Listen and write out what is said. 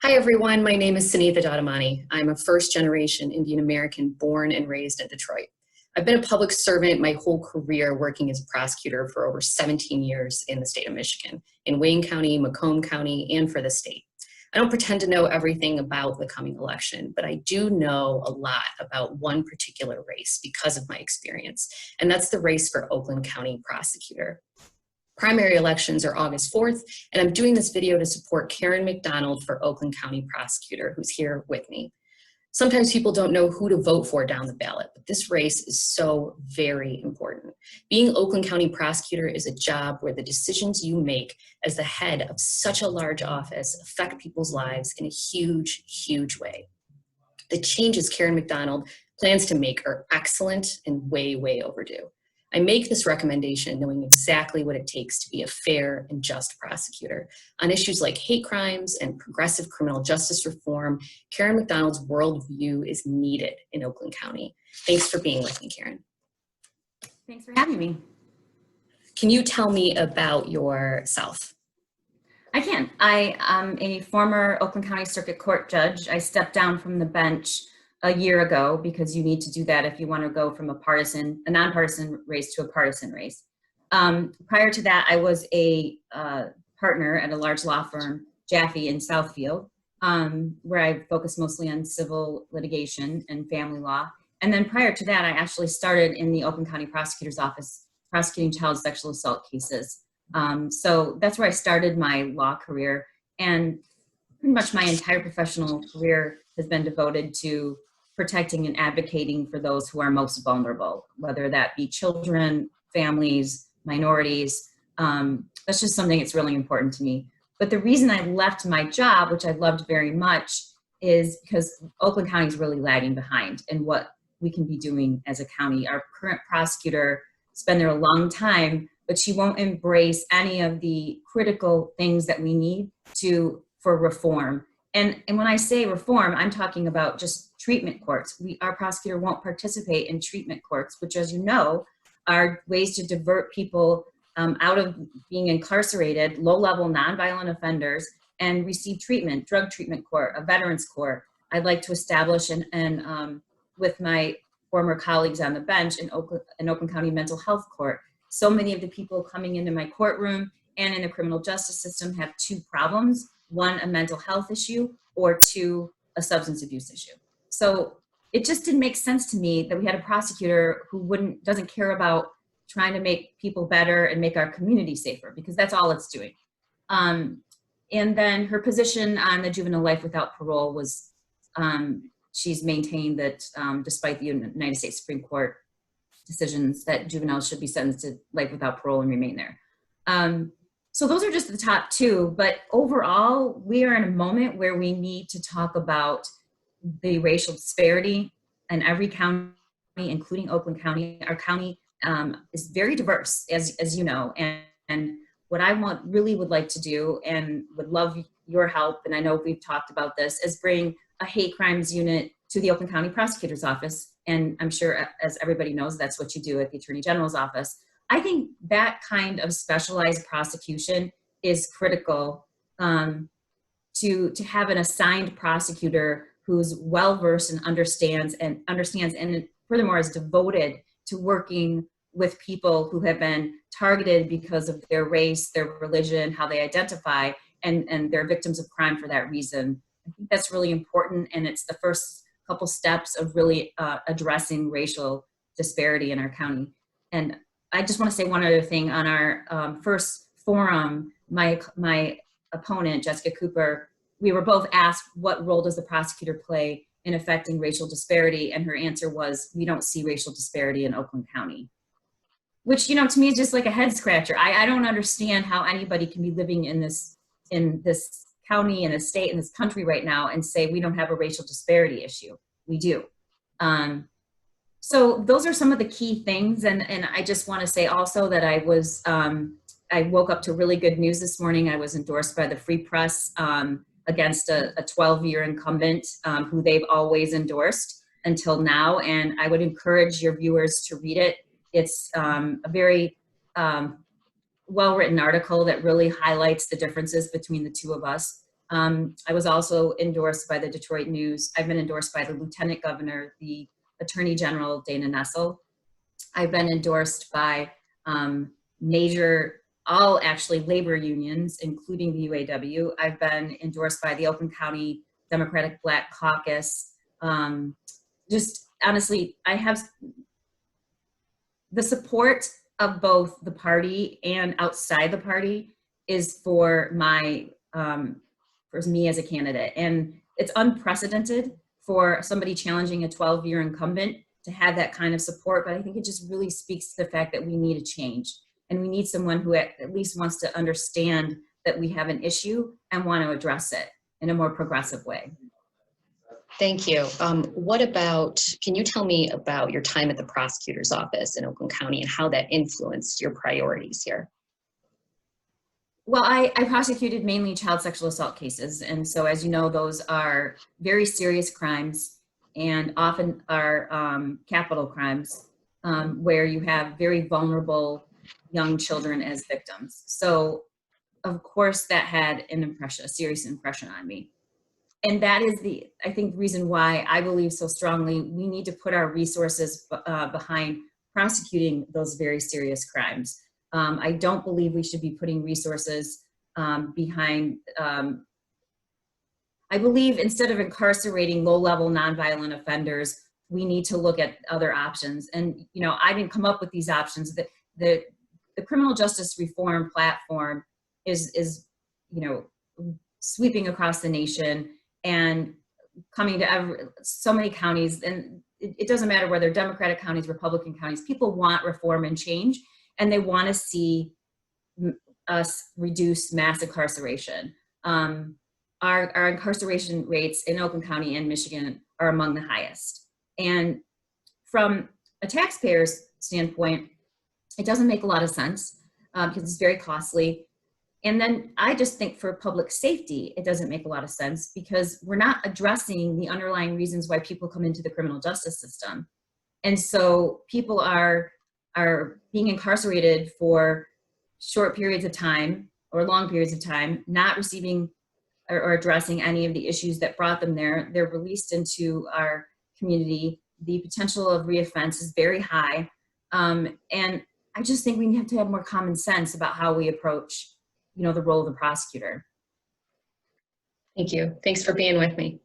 Hi everyone, my name is Sunitha Dadamani. I'm a first-generation Indian American born and raised in Detroit. I've been a public servant my whole career working as a prosecutor for over 17 years in the state of Michigan, in Wayne County, Macomb County, and for the state. I don't pretend to know everything about the coming election, but I do know a lot about one particular race because of my experience, and that's the race for Oakland County Prosecutor. Primary elections are August 4th, and I'm doing this video to support Karen McDonald for Oakland County Prosecutor, who's here with me. Sometimes people don't know who to vote for down the ballot, but this race is so very important. Being Oakland County Prosecutor is a job where the decisions you make as the head of such a large office affect people's lives in a huge, huge way. The changes Karen McDonald plans to make are excellent and way, way overdue. I make this recommendation knowing exactly what it takes to be a fair and just prosecutor. On issues like hate crimes and progressive criminal justice reform, Karen McDonald's worldview is needed in Oakland County. Thanks for being with me, Karen. Thanks for having me. Can you tell me about yourself? I can. I am a former Oakland County Circuit Court judge. I stepped down from the bench a year ago because you need to do that if you want to go from a nonpartisan race to a partisan race. Prior to that, I was a partner at a large law firm, Jaffe in Southfield, where I focused mostly on civil litigation and family law. And then prior to that, I actually started in the Oakland County Prosecutor's Office, prosecuting child sexual assault cases. So that's where I started my law career. And pretty much my entire professional career has been devoted to protecting and advocating for those who are most vulnerable, whether that be children, families, minorities. That's just something that's really important to me. But the reason I left my job, which I loved very much, is because Oakland County is really lagging behind in what we can be doing as a county. Our current prosecutor has been there a long time, but she won't embrace any of the critical things that we need for reform. And when I say reform, I'm talking about just treatment courts. Our prosecutor won't participate in treatment courts, which, as you know, are ways to divert people out of being incarcerated, low-level nonviolent offenders, and receive treatment, drug treatment court, a veterans court. I'd like to establish, and with my former colleagues on the bench, an Oakland County mental health court. So many of the people coming into my courtroom and in the criminal justice system have two problems: one, a mental health issue, or two, a substance abuse issue. So it just didn't make sense to me that we had a prosecutor who doesn't care about trying to make people better and make our community safer, because that's all it's doing. And then her position on the juvenile life without parole was, she's maintained that despite the United States Supreme Court decisions, that juveniles should be sentenced to life without parole and remain there. So those are just the top two, but overall, we are in a moment where we need to talk about the racial disparity in every county, including Oakland County. Our county is very diverse, as you know, and what I really would like to do, and would love your help, and I know we've talked about this, is bring a hate crimes unit to the Oakland County Prosecutor's Office. And I'm sure, as everybody knows, that's what you do at the Attorney General's office. I think that kind of specialized prosecution is critical to have an assigned prosecutor who's well-versed and understands, and furthermore is devoted to working with people who have been targeted because of their race, their religion, how they identify, and they're victims of crime for that reason. I think that's really important, and it's the first couple steps of really addressing racial disparity in our county. And I just want to say one other thing. On our first forum, my opponent, Jessica Cooper, we were both asked, what role does the prosecutor play in affecting racial disparity? And her answer was, we don't see racial disparity in Oakland County. Which, you know, to me is just like a head scratcher. I don't understand how anybody can be living in this county, in this state, in this country right now and say we don't have a racial disparity issue. We do. So those are some of the key things. And I just want to say also that I woke up to really good news this morning. I was endorsed by the Free Press against a 12-year incumbent who they've always endorsed until now. And I would encourage your viewers to read it. It's a very well-written article that really highlights the differences between the two of us. I was also endorsed by the Detroit News. I've been endorsed by the Lieutenant Governor, the Attorney General, Dana Nessel. I've been endorsed by all actually labor unions, including the UAW. I've been endorsed by the Oakland County Democratic Black Caucus. Just honestly, I have the support of both the party and outside the party is for my for me as a candidate. And it's unprecedented for somebody challenging a 12-year incumbent to have that kind of support, but I think it just really speaks to the fact that we need a change. And we need someone who at least wants to understand that we have an issue and want to address it in a more progressive way. Thank you. Can you tell me about your time at the prosecutor's office in Oakland County and how that influenced your priorities here? Well, I prosecuted mainly child sexual assault cases. And so, as you know, those are very serious crimes and often are capital crimes where you have very vulnerable young children as victims. So, of course, that had a serious impression on me. And that is I think, reason why I believe so strongly we need to put our resources behind prosecuting those very serious crimes. I don't believe we should be putting resources behind, I believe instead of incarcerating low-level nonviolent offenders, we need to look at other options. And, you know, I didn't come up with these options. The criminal justice reform platform is, you know, sweeping across the nation and coming to so many counties. And it doesn't matter whether Democratic counties, Republican counties, people want reform and change. And they want to see us reduce mass incarceration. Our incarceration rates in Oakland County and Michigan are among the highest. And from a taxpayer's standpoint, it doesn't make a lot of sense because it's very costly. And then I just think for public safety, it doesn't make a lot of sense because we're not addressing the underlying reasons why people come into the criminal justice system. And so people are being incarcerated for short periods of time or long periods of time, not receiving or addressing any of the issues that brought them there. They're released into our community. The potential of reoffense is very high. And I just think we have to have more common sense about how we approach, you know, the role of the prosecutor. Thank you. Thanks for being with me.